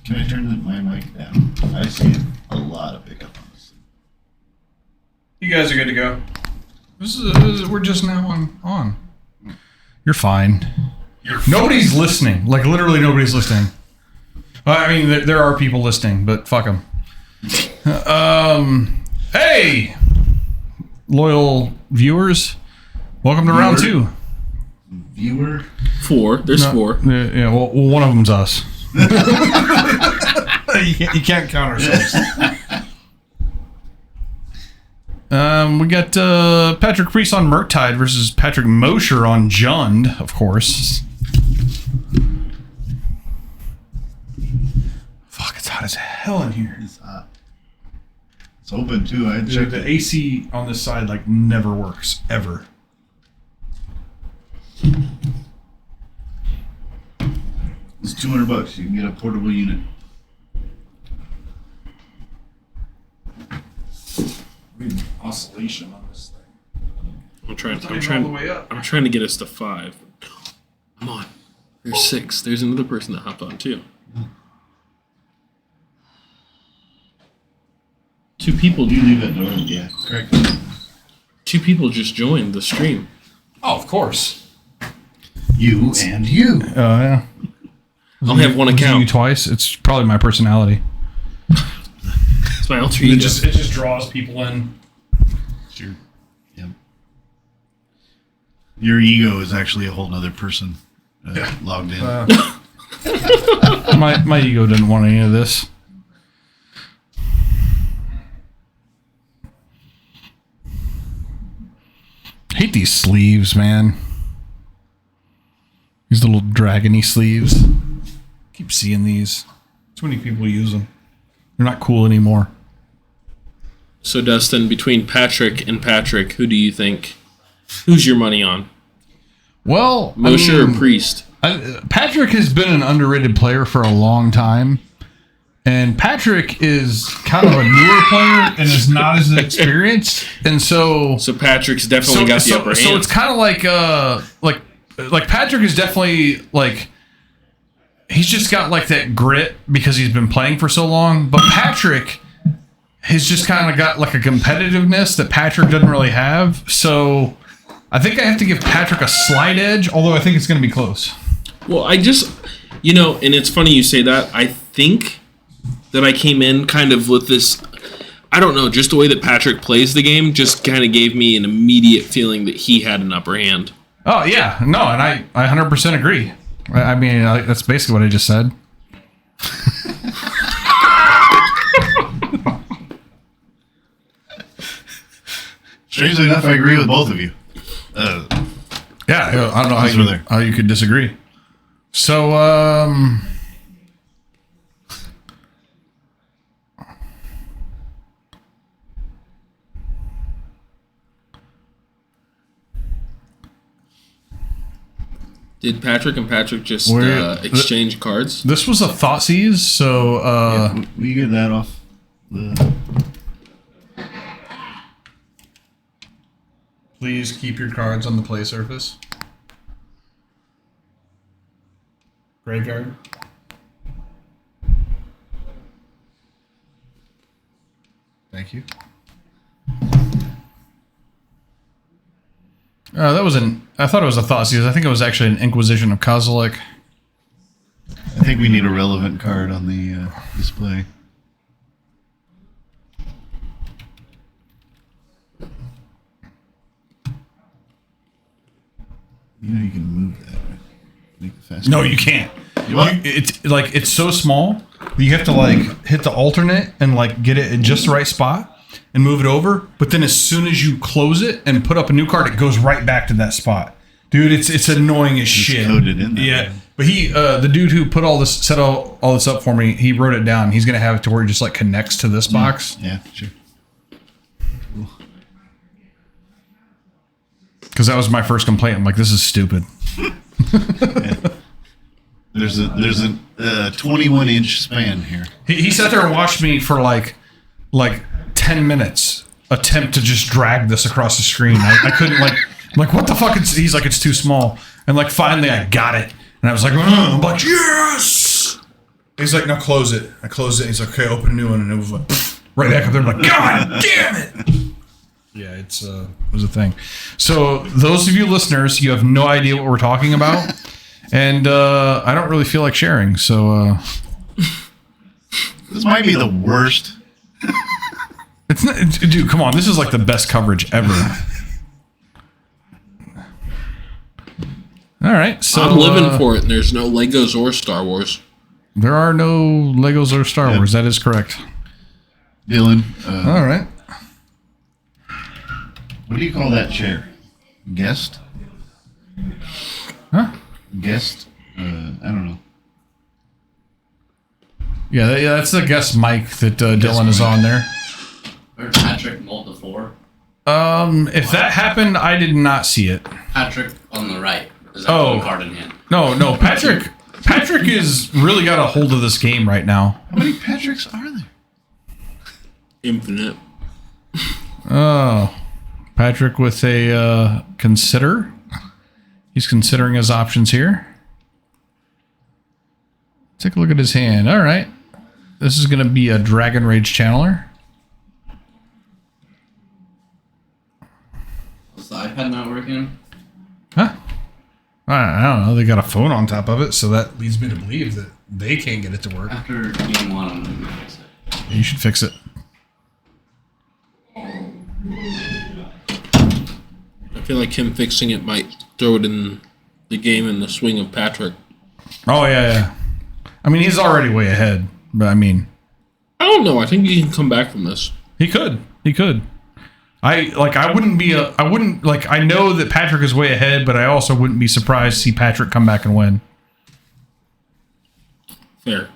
Can I turn my mic down? I see a lot of pickup on this. You guys are good to go. We're just now on. You're fine. Nobody's listening. Like, literally nobody's listening. I mean, there are people listening, but fuck them. Hey, loyal viewers. Welcome to round 2. Viewer? 4. There's 4. Yeah, well, one of them's us. You can't count ourselves. We got Patrick Priest on Murktide versus Patrick Mosher on Jund, of course. Fuck, it's hot as hell in here. It's hot. It's open too. I checked The it. AC on this side like never works ever. It's $200. You can get a portable unit. Oscillation on this thing. I'm trying all the way up. I'm trying to get us to 5. Come on. There's 6. There's another person that hopped on too. 2 people. You leave it door. Yeah, correct. 2 people just joined the stream. Oh, of course. You and you. Yeah. I'll have one Was it account. you twice. It's probably my personality. It's my alter ego. It just draws people in. Sure. Yep. Your ego is actually a whole nother person logged in. My ego didn't want any of this. Hate these sleeves, man. These little dragony sleeves. Keep seeing these. Too many people use them. They're not cool anymore. So, Dustin, between Patrick and Patrick, who do you think? Who's your money on? Well, Mosher or Priest? Patrick has been an underrated player for a long time. And Patrick is kind of a newer player and is not as experienced. And so Patrick's definitely got the upper hand. So it's kind of like Patrick is definitely like, he's just got like that grit because he's been playing for so long. But Patrick has just kind of got like a competitiveness that Patrick doesn't really have. So I think I have to give Patrick a slight edge, although I think it's going to be close. Well, I just, and it's funny you say that. I think that I came in kind of with this, I don't know, just the way that Patrick plays the game just kind of gave me an immediate feeling that he had an upper hand. Oh, yeah. No, and I 100% agree. I mean, that's basically what I just said. Strangely enough, I agree with both of you. Yeah, I don't know how you could disagree. So, Did Patrick and Patrick just exchange cards? This was a Thoughtseize, so... we get that off the... Please keep your cards on the play surface. Graveyard. Thank you. I thought it was a Thoughtseize. I think it was actually an Inquisition of Kozilek. I think we need a relevant card on the display. You can move that, right? Make it faster. No, you can't. What? It's so small that you have to hit the alternate and get it in just the right spot and move it over. But then as soon as you close it and put up a new card, it goes right back to that spot. Dude, it's annoying as shit. Coded in there. Yeah, but the dude who put all this up for me, he wrote it down. He's gonna have it to where it just connects to this box. Yeah, sure. Because that was my first complaint. I'm like, this is stupid. Yeah. There's a 21-inch span here. He sat there and watched me for like 10 minutes attempt to just drag this across the screen. I couldn't what the fuck? He's like, it's too small. And finally I got it. And I was like, I'm like, yes! He's like, "No, close it." I closed it. He's like, "Okay, open a new one," and it was like right back up there. I'm like, "God damn it!" Yeah, it was a thing. So those of you listeners, you have no idea what we're talking about, and I don't really feel like sharing. So This might be the worst. it's not, dude, come on, this is like the best coverage ever. All right, so I'm living for it, and there's no Legos or Star Wars. There are no Legos or Star Wars. That is correct. Dylan. All right. What do you call that chair? Guest? Huh? Guest? I don't know. Yeah, that's the guest mic that Dylan is on there. Or Patrick multi-4. If that happened, I did not see it. Patrick on the right. Is that one card in hand? No, Patrick. Patrick is really got a hold of this game right now. How many Patricks are there? Infinite. Oh, Patrick with a consider. He's considering his options here. Take a look at his hand. All right. This is going to be a Dragon Rage Channeler. Is the iPad not working? Huh? I don't know. They got a phone on top of it, so that leads me to believe that they can't get it to work. After game 1, I'm going to fix it. You should fix it. I feel like him fixing it might throw it in the game in the swing of Patrick. Oh, yeah. I mean, he's already way ahead, but I mean... I don't know. I think he can come back from this. He could. I know that Patrick is way ahead, but I also wouldn't be surprised to see Patrick come back and win. Fair.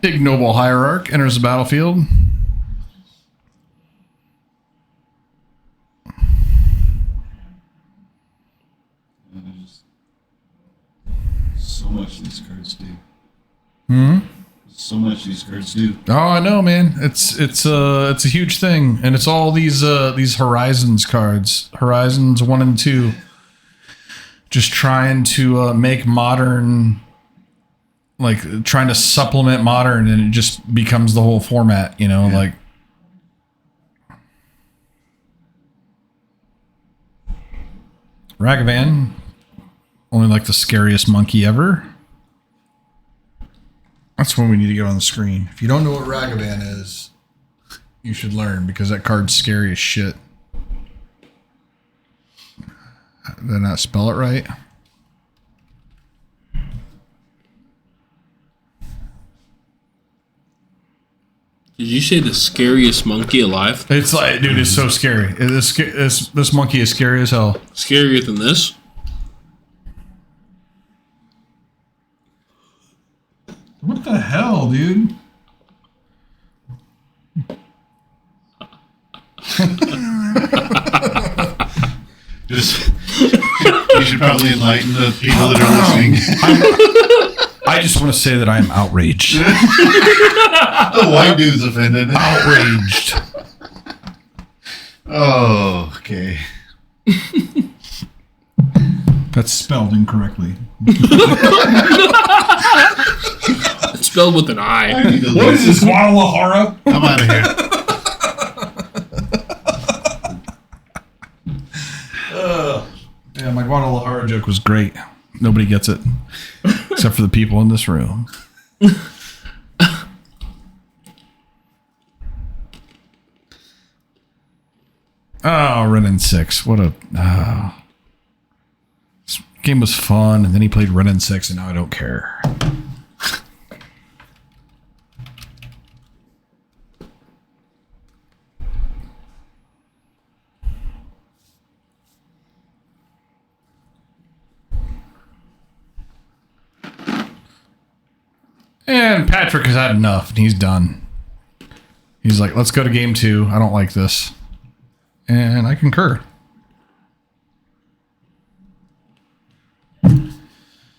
Ignoble Hierarch enters the battlefield. So much these cards do. Hmm. So much these cards do. Oh, I know, man. It's a huge thing, and it's all these Horizons cards, Horizons 1 and 2, just trying to make Modern, like trying to supplement Modern, and it just becomes the whole format, you know, like. Ragavan, only like the scariest monkey ever. That's when we need to get on the screen. If you don't know what Ragavan is, you should learn, because that card's scary as shit. Did I not spell it right? Did you say the scariest monkey alive? It's like, dude, it's so scary. This monkey is scary as hell. Scarier than this? What the hell, dude? Just, you should probably enlighten the people that are listening. I just want to say that I am outraged. The white dude's offended. Outraged. Oh, okay. That's spelled incorrectly. It's spelled with an I. What is this, Guadalajara? I'm out of here. Yeah, my Guadalajara joke was great. Nobody gets it, except for the people in this room. Oh, Renin 6. What a... This game was fun, and then he played Renin 6, and now I don't care. And Patrick has had enough, and he's done. He's like, let's go to game 2. I don't like this. And I concur.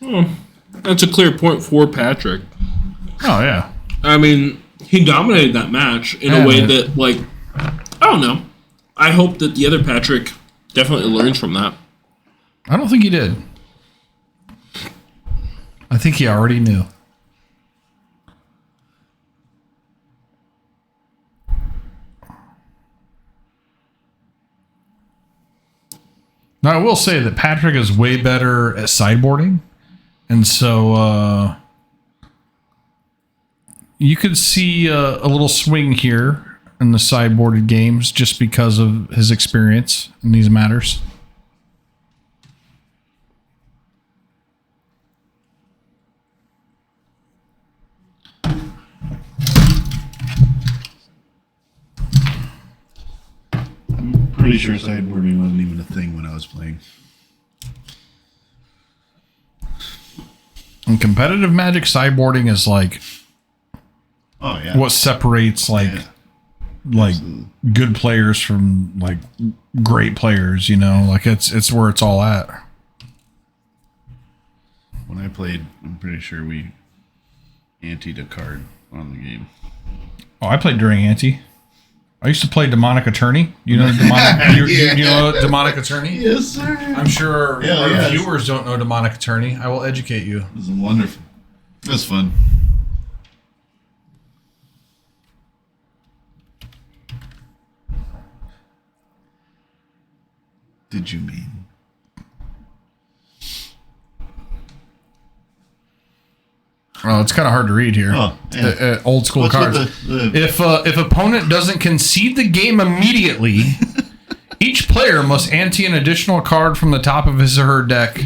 That's a clear point for Patrick. Oh, yeah. I mean, he dominated that match in a way that, like, I don't know. I hope that the other Patrick definitely learns from that. I don't think he did. I think he already knew. Now, I will say that Patrick is way better at sideboarding. And so you could see a little swing here in the sideboarded games just because of his experience in these matters. Pretty sure sideboarding wasn't even a thing when I was playing. In competitive Magic, sideboarding is like Oh yeah. what separates like good players from like great players, you know, like it's where it's all at. When I played, I'm pretty sure we anteed a card on the game. Oh, I played during Ante. I used to play Demonic Attorney. You know Demonic you know Demonic Attorney? Yes, sir. I'm sure Yeah, our yes. viewers don't know Demonic Attorney. I will educate you. It was wonderful. It was fun. Did you mean? Oh, it's kind of hard to read here. Oh, yeah. Old school What's cards. with the- If opponent doesn't concede the game immediately, each player must ante an additional card from the top of his or her deck.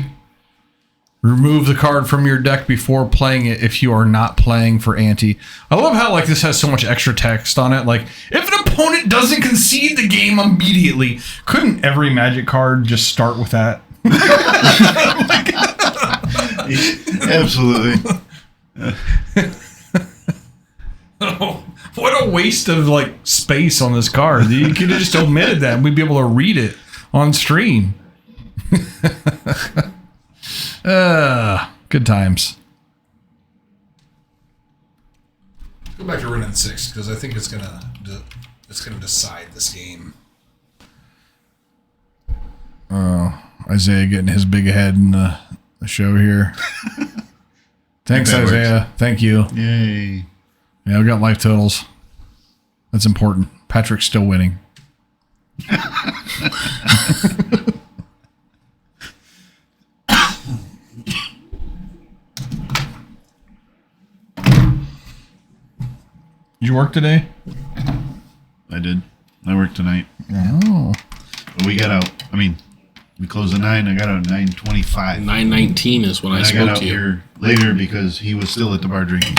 Remove the card from your deck before playing it if you are not playing for ante. I love how like this has so much extra text on it. Like, if an opponent doesn't concede the game immediately, couldn't every Magic card just start with that? Absolutely. Oh, what a waste of like space on this card. You could have just omitted that and we'd be able to read it on stream. Good times. Go back to running 6 because I think it's gonna decide this game. Oh, Isaiah getting his big head in the show here. Thanks, That works. Isaiah. Thank you. Yay. Yeah, we got life totals. That's important. Patrick's still winning. Did you work today? I did. I worked tonight. Oh. But we got out. I mean, we closed at 9. I got out at 9:25. 9:19 is when I And I got spoke out to you. here later because he was still at the bar drinking.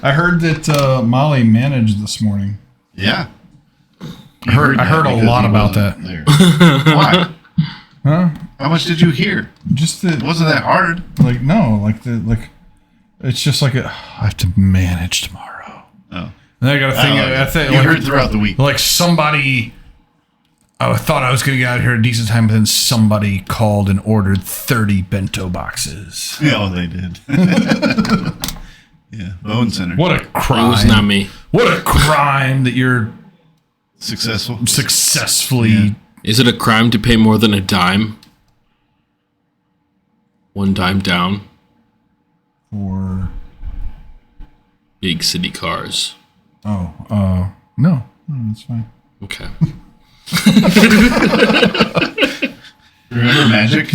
I heard that Molly managed this morning. Yeah. I heard that a because lot he about wasn't that. There. Why? Huh? How much did you hear? Just It the wasn't that hard. like no, like it's just like I have to manage tomorrow. Oh. And I got a thing. I think you like, heard throughout the week. like somebody. I thought I was going to get out of here at a decent time, but then somebody called and ordered 30 bento boxes. Yeah, oh, they did. Yeah, Bowen Center. What a crime! It was not me. What a crime that you're Successful. successfully. Yeah. Is it a crime to pay more than a dime? One dime down. For Big city cars. no, no, that's fine. Okay. Remember Magic?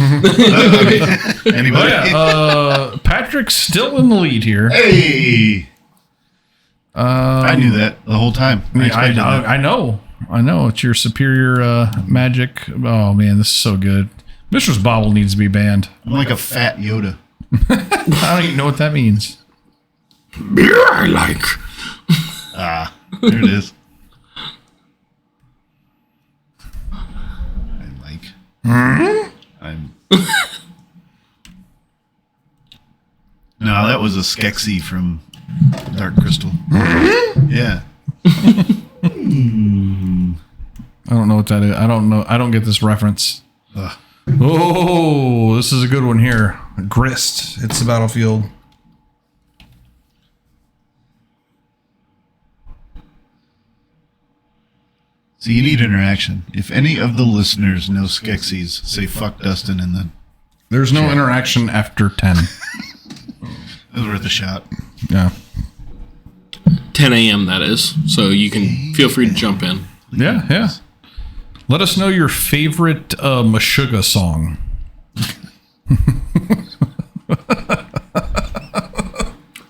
Anybody? Yeah, Patrick's still in the lead here. Hey! I knew that the whole time. Expected that. I know. It's your superior magic. Oh man, this is so good. Mistress Bobble needs to be banned. I'm like a fat Yoda. I don't even know what that means. Beer I like. Ah, there it is. I like. I'm. No, that was a Skeksis from Dark Crystal. Yeah. I don't know what that is. I don't know. I don't get this reference. Ugh. Oh, this is a good one here. Grist. It's the battlefield. So you need interaction. If any of the listeners know Skeksis, say fuck Dustin and then There's no interaction after 10. it was worth a shot. Yeah. 10 a.m. that is. So you can feel free to jump in. Yeah. Let us know your favorite Meshuggah song.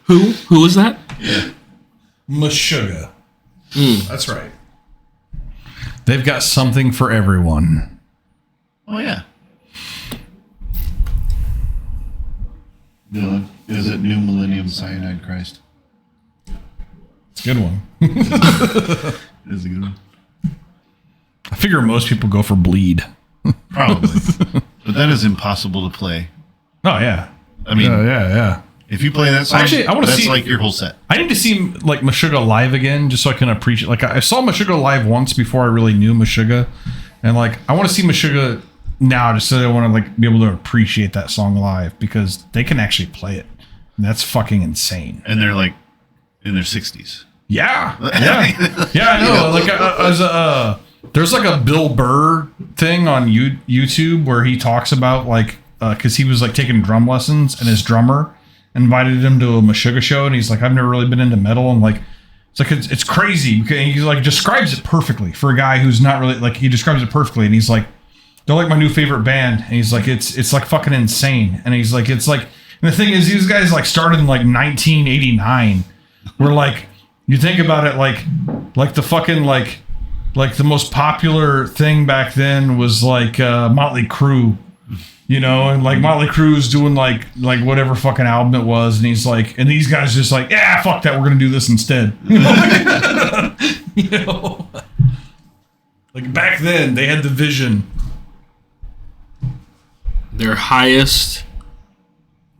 Who was that? Meshuggah. That's right. They've got something for everyone. Oh yeah. Dylan, is it New Millennium Cyanide Christ? It's a good one. It is a good one. I figure most people go for Bleed. Probably. But that is impossible to play. Oh, yeah. I mean, yeah. if you play that song, Actually, I wanna that's see- like your whole set. I need to see like Meshuggah live again, just so I can appreciate. Like I saw Meshuggah live once before I really knew Meshuggah, and like I want to see Meshuggah now, just so I want to like be able to appreciate that song live because they can actually play it. And that's fucking insane. And they're like in their 60s. Yeah. I know. Like there's like a Bill Burr thing on YouTube where he talks about like because he was like taking drum lessons and his drummer invited him to a Meshuggah show and he's like, I've never really been into metal and like it's crazy. And he like describes it perfectly for a guy who's not really like he describes it perfectly and he's like, they're like my new favorite band and he's like it's like fucking insane and he's like it's like and the thing is these guys like started in like 1989 where like you think about it like the fucking like the most popular thing back then was like Motley Crue. You know, and like Motley Crue's doing like whatever fucking album it was, and he's like, and these guys just like, yeah, fuck that, we're gonna do this instead. You know, you know? Like back then they had the vision. Their highest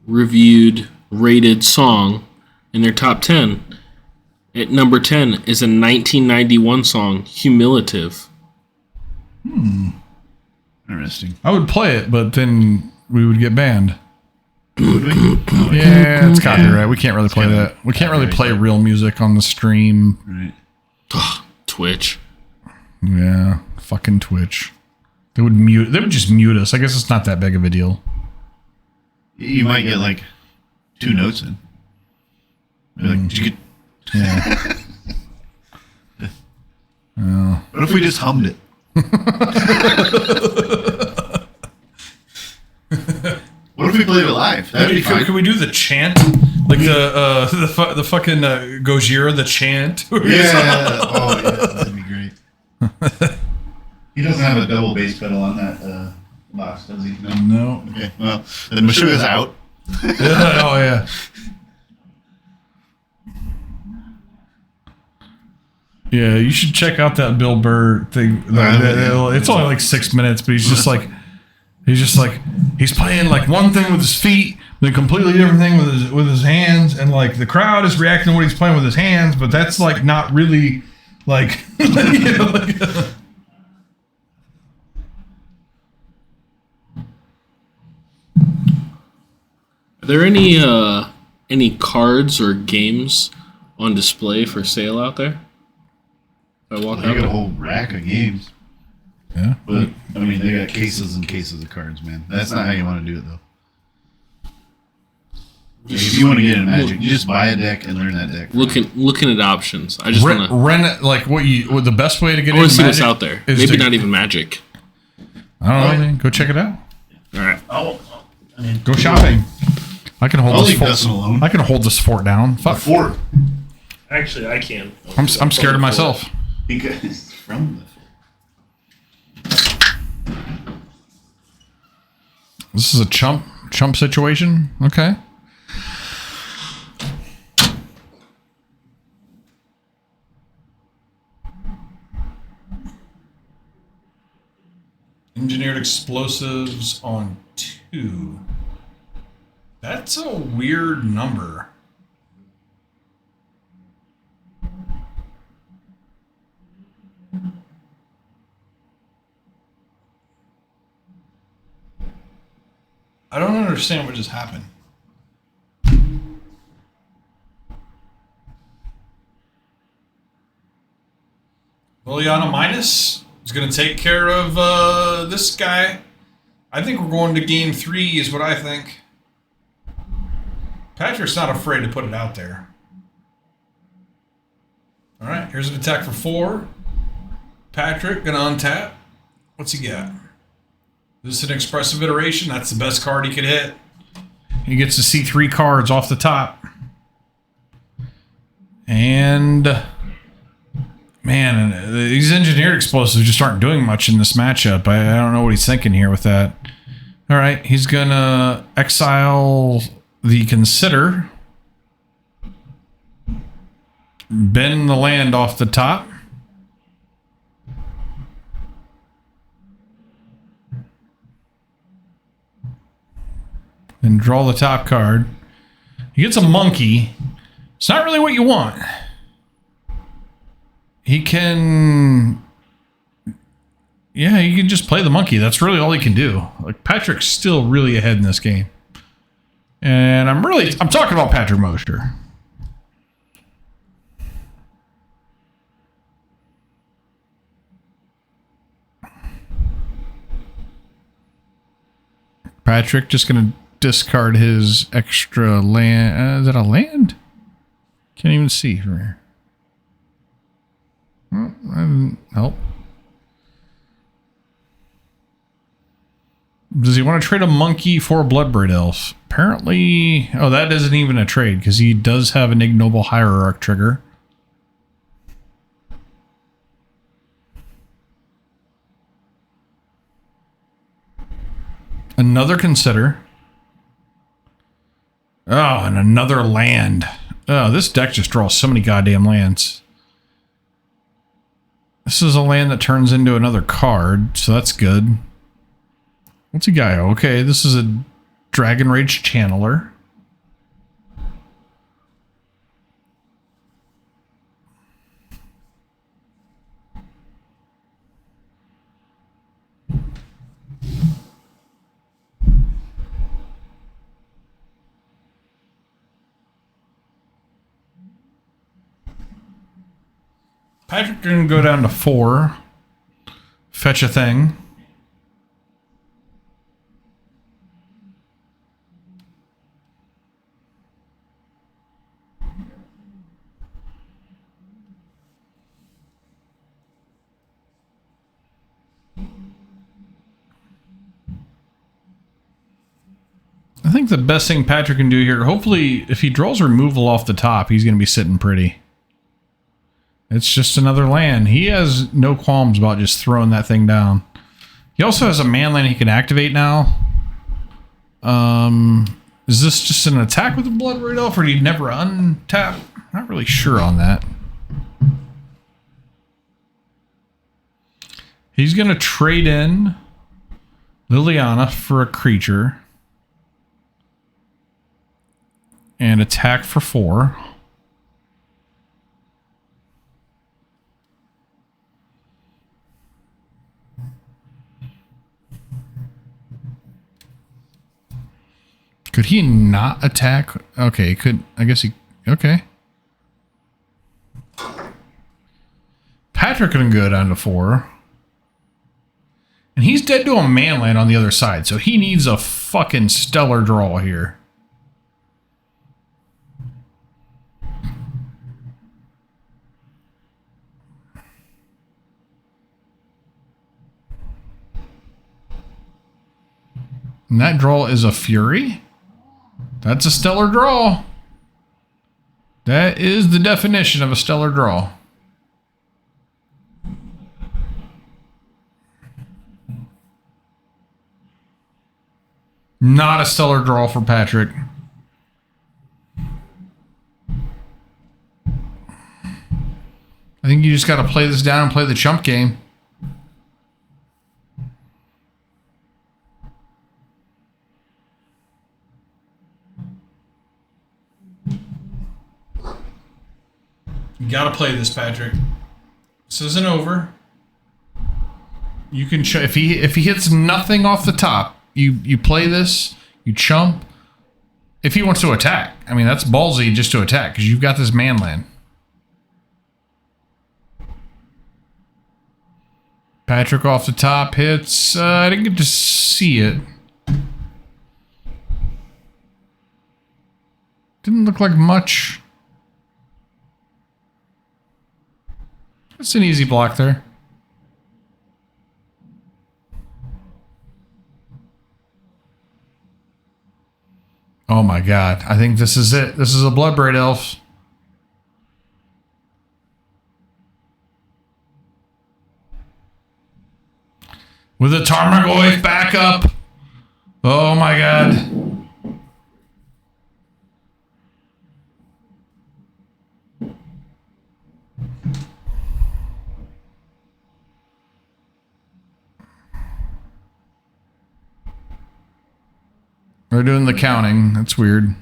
reviewed, rated song in their top 10 at number 10 is a 1991 song, Humiliative. Interesting. I would play it, but then we would get banned. Yeah, it's copyright. We can't really play that. We can't really play real music on the stream. Right. Ugh, Twitch. Yeah, fucking Twitch. They would just mute us. I guess it's not that big of a deal. You might get like 2 notes in. You're like, did you get... Yeah. What if we just hummed it? What if we played it live? That'd be fine. Can we do the chant? Like the fucking Gojira, the chant? Yeah. Oh, yeah. That'd be great. He doesn't have a double bass pedal on that box, does he? No. Okay. Well, then Meshuggah's out. Oh, yeah. Yeah, you should check out that Bill Burr thing. It's only like 6 minutes, but he's just like he's playing like one thing with his feet, then completely different thing with his hands, and like the crowd is reacting to what he's playing with his hands, but that's like not really like you know, like, Are there any cards or games on display for sale out there? If I walk They out got a there? whole rack of games. yeah. But, I mean, they got cases and cases of cards, man. That's not how you want to do it, though. If you want to get into Magic, you just buy a deck and learn that deck. Looking at options. I just want to. Rent it like what the best way to get I want into to see what's Magic out there. is Maybe to- not even Magic. I don't know. Go check it out. All right. Oh, I mean, Go shopping. I can hold I'll this leave Dustin alone. I can hold this fort down. Fuck. Fort. Actually, I can. I'm scared of myself. Because it's from the This is a chump situation. Okay. Engineered explosives on 2. That's a weird number. I don't understand what just happened. Liliana minus is going to take care of this guy. I think we're going to game 3 is what I think. Patrick's not afraid to put it out there. All right, here's an attack for 4. Patrick going to untap. What's he got? This is an expressive iteration. That's the best card he could hit. He gets to see 3 cards off the top. And man, these engineered explosives just aren't doing much in this matchup. I don't know what he's thinking here with that. All right, he's gonna exile the Consider. Bend the land off the top. And draw the top card. He gets a monkey. It's not really what you want. He can... Yeah, he can just play the monkey. That's really all he can do. Like, Patrick's still really ahead in this game. And I'm talking about Patrick Mosher. Patrick just going to discard his extra land. Is that a land? Can't even see from here. Oh, help. Does he want to trade a monkey for a Bloodbraid Elf? Apparently... Oh, that isn't even a trade, because he does have an Ignoble Hierarch trigger. Another Consider. Oh, and another land. Oh, this deck just draws so many goddamn lands. This is a land that turns into another card, so that's good. What's he got? Okay, this is a Dragon Rage Channeler. Patrick can go down to 4. Fetch a thing. I think the best thing Patrick can do here, hopefully, if he draws removal off the top, he's going to be sitting pretty. It's just another land. He has no qualms about just throwing that thing down. He also has a man land he can activate now. Is this just an attack with the Bloodbraid Elf, or do you never untap? Not really sure on that. He's going to trade in Liliana for a creature. And attack for 4. Could he not attack? Okay, could... I guess he... Okay. Patrick can go down to 4. And he's dead to a man land on the other side, so he needs a fucking stellar draw here. And that draw is a Fury. That's a stellar draw. That is the definition of a stellar draw. Not a stellar draw for Patrick. I think you just got to play this down and play the chump game. You gotta play this, Patrick. This isn't over. You can if he hits nothing off the top, you play this, you chump. If he wants to attack, I mean that's ballsy just to attack because you've got this man land. Patrick off the top hits. I didn't get to see it. Didn't look like much. It's an easy block there. Oh my god. I think this is it. This is a Bloodbraid Elf. With a Tarmogoyf backup. Oh my god. We're doing the counting. That's weird.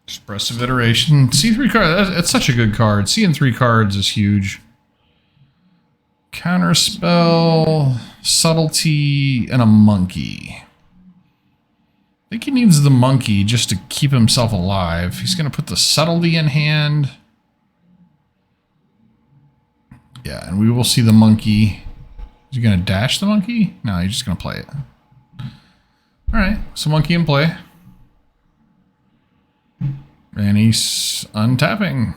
Expressive Iteration. C3 card. That's such a good card. C in 3 cards is huge. Counterspell, Subtlety, and a Monkey. I think he needs the Monkey just to keep himself alive. He's going to put the Subtlety in hand. Yeah, and we will see the Monkey. Is he going to dash the Monkey? No, he's just going to play it. Alright, so Monkey in play. And he's untapping.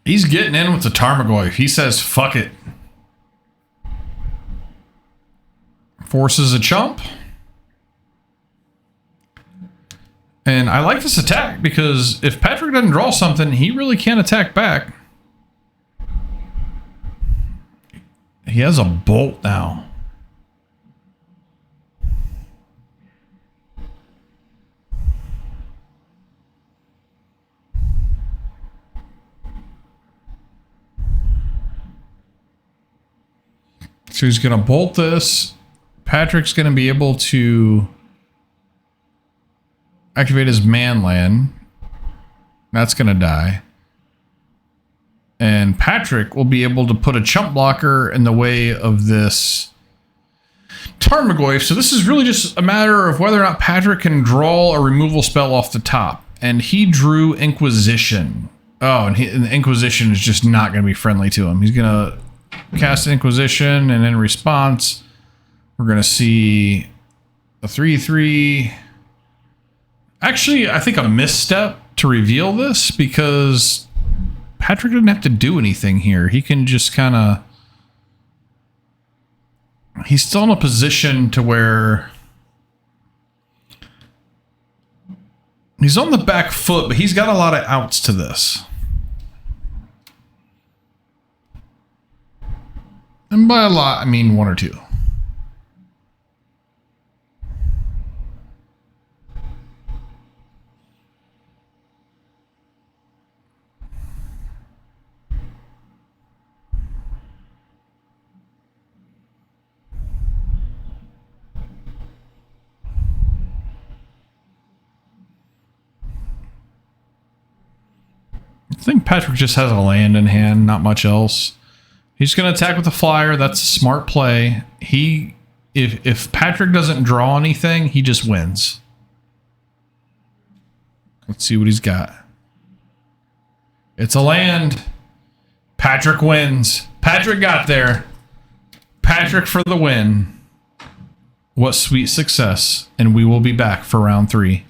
He's getting in with the Tarmogoyf. He says, fuck it. Forces a chump. And I like this attack because if Patrick doesn't draw something, he really can't attack back. He has a bolt now. So he's going to bolt this. Patrick's going to be able to activate his man land. That's going to die. And Patrick will be able to put a chump blocker in the way of this Tarmogoyf. So this is really just a matter of whether or not Patrick can draw a removal spell off the top. And he drew Inquisition. Oh, and the Inquisition is just not going to be friendly to him. He's going to cast Inquisition, and in response, we're going to see a 3/3. Actually, I think a misstep to reveal this because Patrick didn't have to do anything here. He can just kind of... He's still in a position to where... He's on the back foot, but he's got a lot of outs to this. And by a lot, I mean 1 or 2. I think Patrick just has a land in hand, not much else. He's going to attack with a flyer. That's a smart play. If Patrick doesn't draw anything, he just wins. Let's see what he's got. It's a land. Patrick wins. Patrick got there. Patrick for the win. What sweet success. And we will be back for round 3.